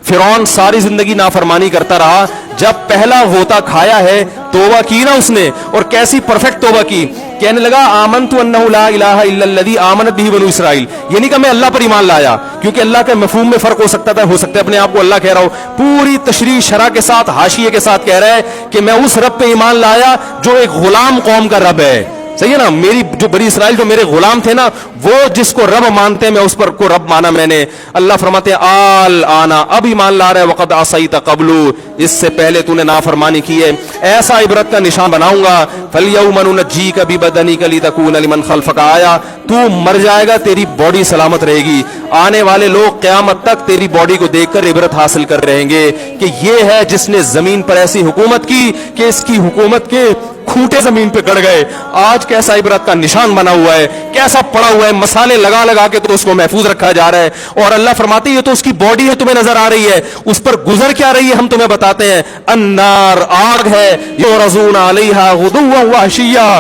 फिरौन सारी जिंदगी नाफरमानी करता रहा, जब पहला होता खाया है तौबा की ना उसने, और कैसी परफेक्ट तौबा की, कहने लगा आमनतु अन्नहु ला इलाहा इल्लल्लज़ी आमनत बिही बनु इसराइल। ये नहीं कहा मैं अल्लाह पर ईमान लाया, क्योंकि अल्लाह के मफहूम में फर्क हो सकता था, हो सकता है अपने आप को अल्लाह कह रहा हो, पूरी तशरीह शरह के साथ हाशिये के साथ कह रहा है कि मैं उस रब पे ईमान लाया जो एक गुलाम कौम का रब है। सही है ना, मेरी जो बनी इसराइल जो मेरे गुलाम थे ना, वो जिसको रब मानते हैं मैं उस पर को रब माना मैंने। अल्लाह फरमाते हैं आल आना, अब ईमान ला रहा है, वक़द असैत क़ब्लु, इससे पहले तूने नाफरमानी की है, ऐसा इबरत का निशान बनाऊंगा। फल्यौम नुनज्जीका बिबदनिका लितकूना लिमन खल्फका आया, तू मर जाएगा तेरी बॉडी सलामत रहेगी, आने वाले लोग क़यामत तक तेरी बॉडी को देखकर इबरत हासिल कर रहेंगे कि ये है जिसने जमीन पर ऐसी हुकूमत की कि इसकी हुकूमत के खूंटे जमीन पे गड़ गए। आज कैसा इबरत का निशान बना हुआ है, कैसा पड़ा हुआ है, मसाले लगा लगा के तो उसको महफूज रखा जा रहा है। और अल्लाह फरमाती है ये तो उसकी बॉडी है, तुम्हें नजर आ रही है, उस पर गुजर क्या रही है हम तुम्हें बताते हैं। अन्नार, आग है, युरज़ून अलैहा गुदुव्वन व अशिय्या,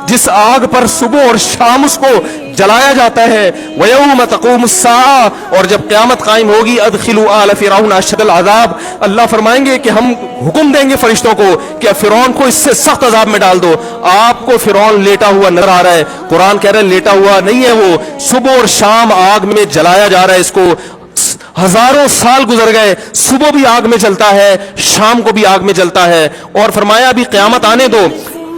जिस आग पर सुबह और शाम उसको जलाया जाता है। वयौम तक़ूमुस्साआ, और जब क़यामत कायम होगी, अदखिलू आल फ़िरऔन अशद्दल अज़ाब, अल्लाह फरमाएंगे कि हम हुक्म देंगे फरिश्तों को कि फ़िरौन को इससे सख्त अज़ाब में डाल दो। आपको फ़िरौन लेटा हुआ नजर आ रहा है, कुरान कह रहा है लेटा हुआ नहीं है वो, सुबह और शाम आग में जलाया जा रहा है इसको। हजारों साल गुजर गए, सुबह भी आग में जलता है, शाम को भी आग में जलता है। और फरमाया अभी क़यामत आने दो,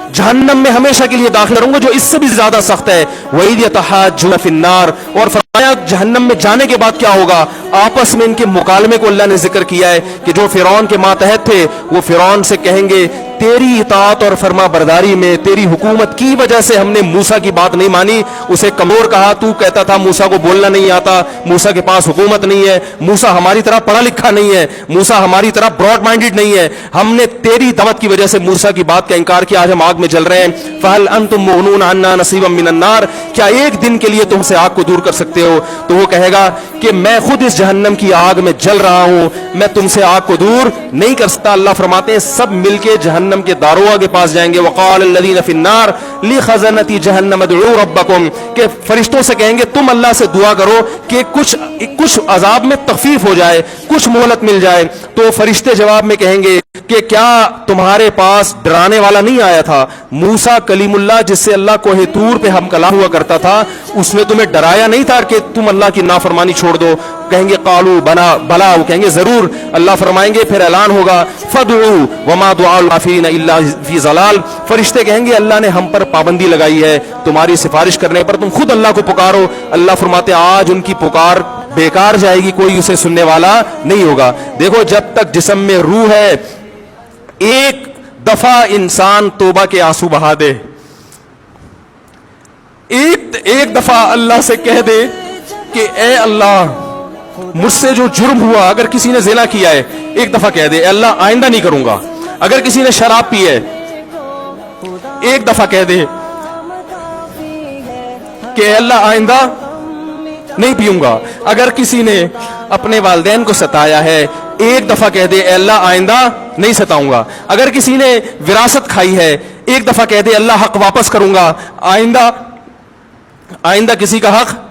जहन्नम में हमेशा के लिए दाखिल रहूंगा जो इससे भी ज्यादा सख्त है। वही यतहाज्जुन फिन्नार, और फरमाया जहन्नम में जाने के बाद क्या होगा, आपस में इनके मुकालमे को अल्लाह ने जिक्र किया है कि जो फिरौन के मातहत थे वो फिरौन से कहेंगे तेरी इताअत और फरमा बरदारी में, तेरी हुकूमत की वजह से हमने मूसा की बात नहीं मानी। उसे कमजोर कहा, तू कहता था मूसा को बोलना नहीं आता, मूसा के पास हुकूमत नहीं है, मूसा हमारी तरह पढ़ा लिखा नहीं है, मूसा हमारी तरह ब्रॉड माइंडेड नहीं है, हमने तेरी दावत की वजह से मूसा की बात का इनकार किया, आज हम आग में जल रहे हैं। फहल अंतुम मुगनून अन्ना नसीबम मिनन नार, क्या एक दिन के लिए तुमसे आग को दूर कर सकते हो? तो वो कहेगा कि मैं खुद इस जहन्नम की आग में जल रहा हूं, मैं तुमसे आग को दूर नहीं कर सकता। अल्लाह फरमाते हैं सब मिलके जहन्नम के दारोगा के पास जाएंगे। वक़ाल लल्लज़ीना फ़िन्नार लिख़ज़नती जहन्नम उदऊ रब्बकुम, के फरिश्तों से कहेंगे तुम अल्लाह से दुआ करो कि कुछ अजाब में तखफीफ हो जाए, कुछ मोहलत मिल जाए। तो फरिश्ते जवाब में कहेंगे कि क्या तुम्हारे पास डराने वाला नहीं आया था? मूसा कलीमुल्लाह जिससे अल्लाह कोहे तूर पे हम कलाम हुआ करता था, उसने तुम्हें डराया नहीं था कि तुम अल्लाह की नाफरमानी छोड़ दो? कहेंगे कालू बना बला, वो कहेंगे जरूर। अल्लाह फरमाएंगे फिर ऐलान होगा फदउ वमा दुआउल काफिरीन इल्ला फी ज़लाल, फरिश्ते कहेंगे अल्लाह ने हम पर पाबंदी लगाई है, तुम्हारी सिफारिश करने पर तुम खुद अल्लाह को पुकारो। अल्लाह फरमाते आज उनकी पुकार बेकार जाएगी, कोई उसे सुनने वाला नहीं होगा। देखो जब तक जिस्म में रूह है, एक दफा इंसान तौबा के आंसू बहा दे, एक दफा अल्लाह से कह दे कि ए अल्लाह मुझसे जो जुर्म हुआ, अगर किसी ने ज़िना किया है एक दफा कह दे अल्लाह आइंदा नहीं करूंगा। अगर किसी ने शराब पी है एक दफा कह दे कि अल्लाह आइंदा नहीं पीऊंगा। अगर किसी ने अपने वालिदैन को सताया है एक दफा कह दे अल्लाह आइंदा नहीं सताऊंगा। अगर किसी ने विरासत खाई है एक दफा कह दे अल्लाह हक वापस करूंगा, आइंदा किसी का हक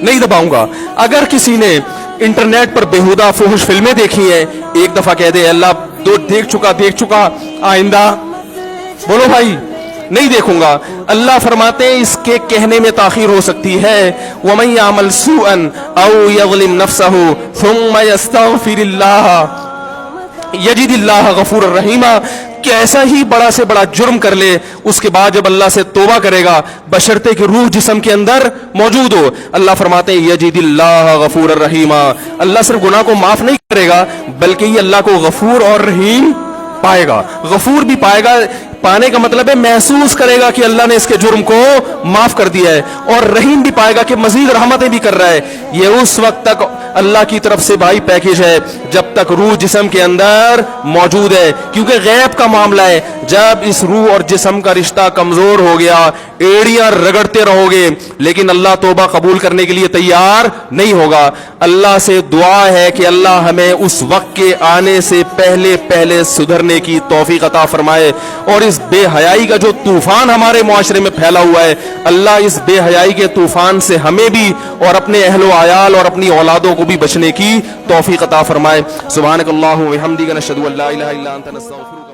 नहीं दबाऊंगा। अगर किसी ने इंटरनेट पर बेहुदा फुहश फिल्में देखी हैं एक दफा कह दे अल्लाह तो देख चुका, आइंदा बोलो भाई नहीं देखूंगा। अल्लाह फरमाते हैं इसके कहने में ताखीर हो सकती है। वमन यामल सूअन औ यज़लिम नफ्सहु थुम्मा यस्तगफिरिल्लाह यजिदिल्लाह गफूरर रहीमा, कि ऐसा ही बड़ा से बड़ा जुर्म कर ले, उसके बाद जब अल्लाह से तौबा करेगा बशर्ते कि रूह जिस्म के अंदर मौजूद हो, अल्लाह फरमाते हैं यजिदिल्लाह गफूरर रहीमा, अल्लाह सिर्फ गुनाह को माफ नहीं करेगा बल्कि ये अल्लाह को गफूर और रहीम पाएगा। गफूर भी पाएगा, पाने का मतलब है महसूस करेगा कि अल्लाह ने इसके जुर्म को माफ कर दिया है, और रहीम भी पाएगा कि मजीद रहमतें भी कर रहा है। ये उस वक्त तक अल्लाह की तरफ से भाई पैकेज है जब तक रूह जिस्म के अंदर मौजूद है, क्योंकि गैब का मामला है। जब इस रूह और जिस्म का रिश्ता कमजोर हो गया, एड़ियां रगड़ते रहोगे लेकिन अल्लाह तौबा कबूल करने के लिए तैयार नहीं होगा। अल्लाह से दुआ है कि अल्लाह हमें उस वक्त के आने से पहले पहले सुधरने की तौफीक अता फरमाए, और इस اس بے حیائی کا جو طوفان ہمارے معاشرے میں پھیلا ہوا ہے، اللہ اس بے حیائی کے طوفان سے ہمیں بھی اور اپنے اہل و عیال اور اپنی اولادوں کو بھی بچنے کی توفیق عطا فرمائے۔ سبحانک اللہم و بحمدک، نشہد ان لا الہ الا انت، نستغفرک۔